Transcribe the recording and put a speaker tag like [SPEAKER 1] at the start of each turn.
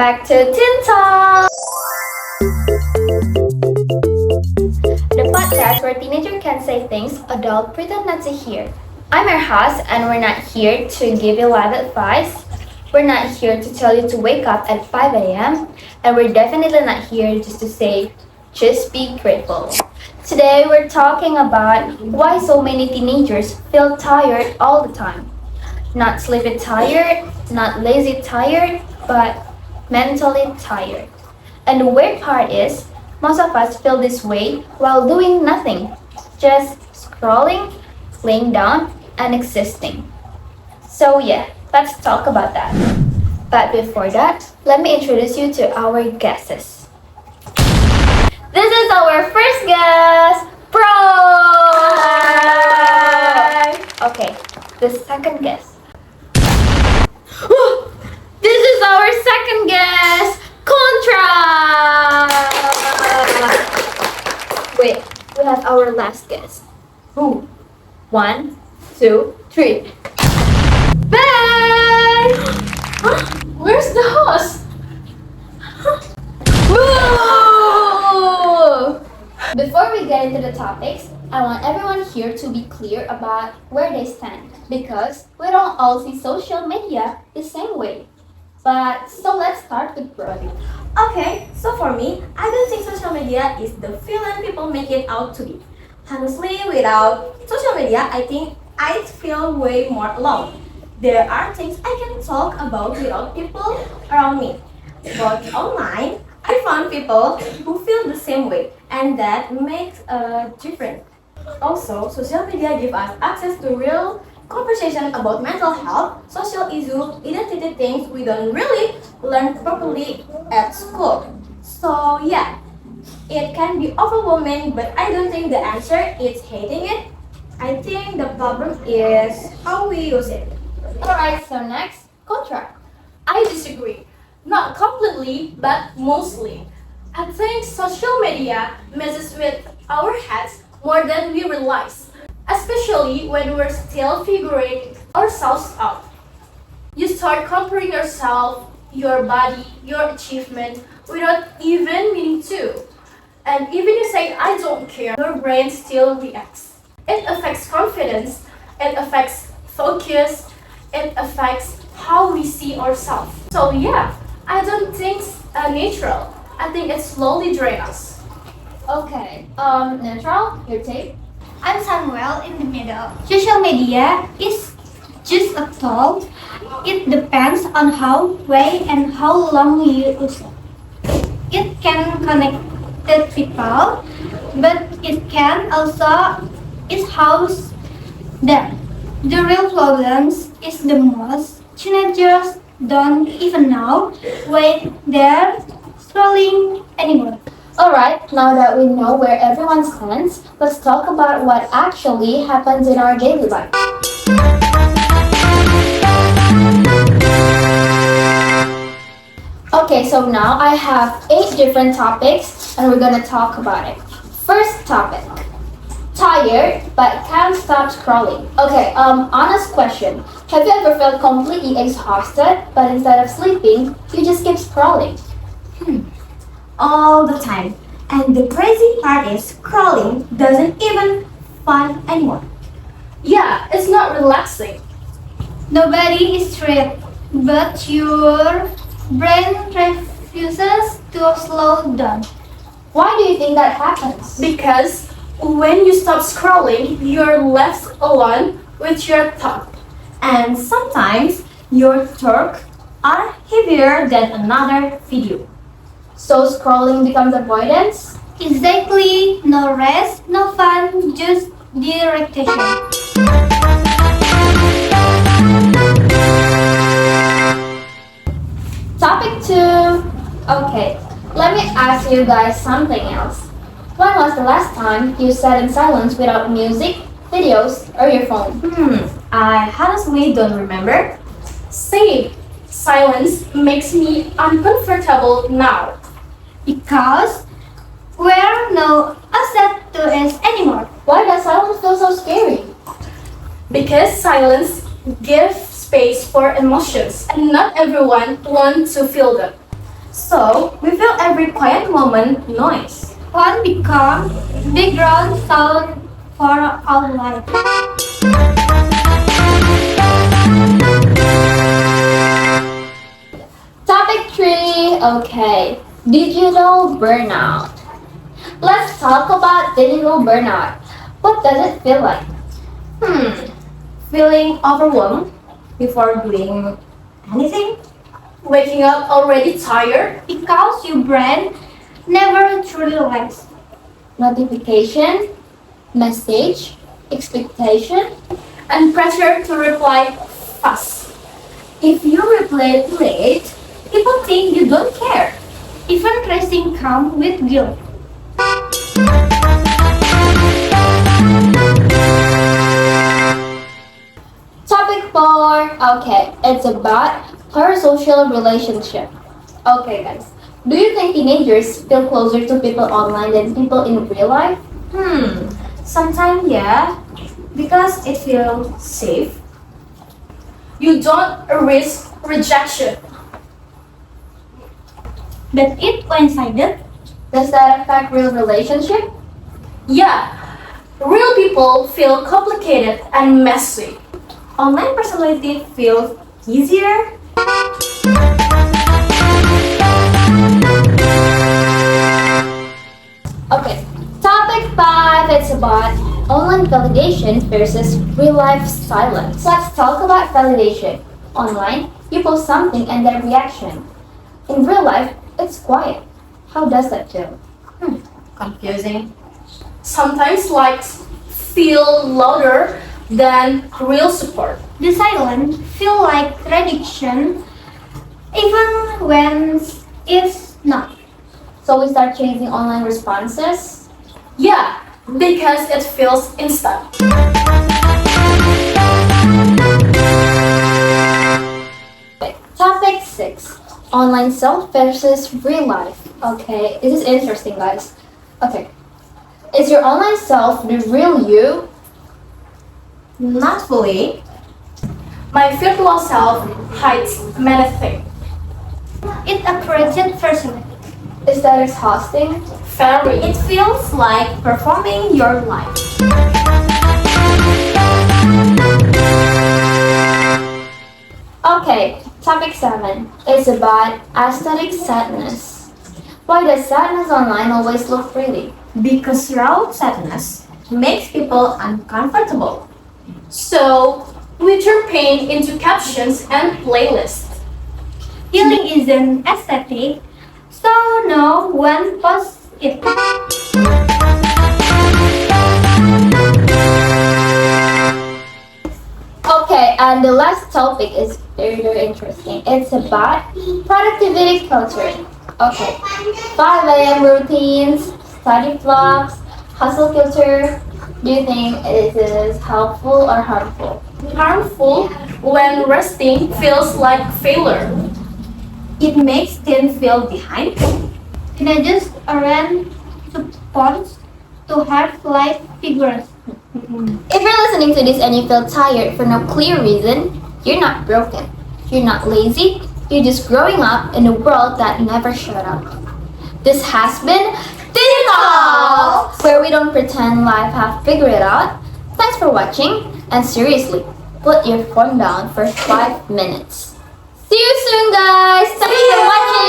[SPEAKER 1] back to Teen Talk, the podcast where teenagers can say things adults pretend not to hear. I'm your host, and we're not here to give you life advice. We're not here to tell you to wake up at 5 a.m., and we're definitely not here just to say, just be grateful. Today, we're talking about why so many teenagers feel tired all the time. Not sleepy tired, not lazy tired, but mentally tired. And the weird part is, most of us feel this way while doing nothing, just scrolling, laying down, and existing. So, yeah, let's talk about that. But before that, let me introduce you to our guests. This is our first guest, Pro!
[SPEAKER 2] Hi!
[SPEAKER 1] Okay, the second guest. This is our second guest, Contra! Wait, we have our last guest. Who? 1, 2, 3. Bye!
[SPEAKER 2] Where's the host?
[SPEAKER 1] Boo! Before we get into the topics, I want everyone here to be clear about where they stand because we don't all see social media the same way. But so let's start with Brody.
[SPEAKER 2] Okay, so for me, I don't think social media is the villain people make it out to be. Honestly, without social media, I think I'd feel way more alone. There are things I can talk about without people around me. But online, I found people who feel the same way, and that makes a difference. Also, social media gives us access to real conversation about mental health, social issues, identity things we don't really learn properly at school. So yeah, it can be overwhelming, but I don't think the answer is hating it. I think the problem is how we use it.
[SPEAKER 1] Alright, so next, Contra.
[SPEAKER 3] I disagree. Not completely, but mostly. I think social media messes with our heads more than we realize, especially when we're still figuring ourselves out. You start comparing yourself, your body, your achievement without even meaning to. And even you say, I don't care, your brain still reacts. It affects confidence, it affects focus, it affects how we see ourselves. So yeah, I don't think it's natural. I think it slowly drains us.
[SPEAKER 1] Okay, Neutral, your take?
[SPEAKER 4] I'm somewhere in the middle. Social media is just a tool. It depends on how, where, and how long you use it. It can connect the people, but it can also house them. The real problem is the most teenagers don't even know why they're scrolling anymore.
[SPEAKER 1] Alright, now that we know where everyone stands, let's talk about what actually happens in our daily life. Okay, so now I have 8 different topics and we're gonna talk about it. First topic. Tired but can't stop scrolling. Okay, honest question. Have you ever felt completely exhausted but instead of sleeping, you just keep scrolling?
[SPEAKER 2] All the time. And the crazy part is scrolling doesn't even fun anymore.
[SPEAKER 3] Yeah, it's not relaxing.
[SPEAKER 4] Nobody is tripped, but your brain refuses to slow down.
[SPEAKER 1] Why do you think that happens?
[SPEAKER 3] Because when you stop scrolling, you're left alone with your thought.
[SPEAKER 2] And sometimes your thoughts are heavier than another video.
[SPEAKER 1] So scrolling becomes avoidance?
[SPEAKER 4] Exactly, no rest, no fun, just irritation.
[SPEAKER 1] Topic 2. Okay, let me ask you guys something else. When was the last time you sat in silence without music, videos, or your phone?
[SPEAKER 2] I honestly don't remember.
[SPEAKER 3] Same. Silence makes me uncomfortable now.
[SPEAKER 4] Because we're no asset to it anymore.
[SPEAKER 1] Why does silence feel so scary?
[SPEAKER 3] Because silence gives space for emotions, and not everyone wants to feel them.
[SPEAKER 2] So we fill every quiet moment noise.
[SPEAKER 4] One become background sound for our life.
[SPEAKER 1] Topic 3, okay, digital burnout. Let's talk about digital burnout. What does it feel like?
[SPEAKER 2] Feeling overwhelmed before doing anything.
[SPEAKER 3] Waking up already tired,
[SPEAKER 4] Because your brain never truly relaxes.
[SPEAKER 1] Notification, message, expectation.
[SPEAKER 3] and pressure to reply fast.
[SPEAKER 2] If you reply late, people think you don't care.
[SPEAKER 4] Even resting comes with guilt.
[SPEAKER 1] Topic 4, okay, it's about parasocial relationship. Okay guys, do you think teenagers feel closer to people online than people in real life?
[SPEAKER 2] Sometimes yeah, because it feels safe.
[SPEAKER 3] You don't risk rejection.
[SPEAKER 4] But it one-sided.
[SPEAKER 1] Does that affect real relationship?
[SPEAKER 3] Yeah, real people feel complicated and messy.
[SPEAKER 2] Online personality feels easier.
[SPEAKER 1] Okay, topic 5, it's about online validation versus real life silence. Let's talk about validation. Online, you post something and get a reaction. In real life, it's quiet. How does that feel?
[SPEAKER 2] Confusing.
[SPEAKER 3] Sometimes likes feel louder than real support.
[SPEAKER 4] The silence feel like rejection even when it's not.
[SPEAKER 1] So we start chasing online responses.
[SPEAKER 3] Yeah, because it feels instant.
[SPEAKER 1] Okay, topic 6, online self versus real life. Okay, this is interesting guys. Okay, is your online self the real you?
[SPEAKER 2] Not fully.
[SPEAKER 3] My virtual self hides many things.
[SPEAKER 4] It a created person.
[SPEAKER 1] Is that exhausting?
[SPEAKER 3] Very.
[SPEAKER 2] It feels like performing your life.
[SPEAKER 1] Okay, topic 7 is about aesthetic sadness. Why does sadness online always look pretty?
[SPEAKER 2] Because raw sadness makes people uncomfortable.
[SPEAKER 3] So we turn pain into captions and playlists.
[SPEAKER 4] Healing isn't aesthetic, so no one posts it.
[SPEAKER 1] Okay, and the last topic is very interesting. It's about productivity culture. Okay, 5 a.m. routines, study vlogs, hustle culture. Do you think it is helpful or harmful?
[SPEAKER 3] Harmful when resting feels like failure.
[SPEAKER 2] It makes them feel behind.
[SPEAKER 4] Teenagers aren't supposed to have life figures.
[SPEAKER 1] If you're listening to this and you feel tired for no clear reason, you're not broken. You're not lazy. You're just growing up in a world that never shut up. This has been Teen Talks, where we don't pretend life have figured it out. Thanks for watching, and seriously, put your phone down for 5 minutes. See you soon, guys. Thanks for watching.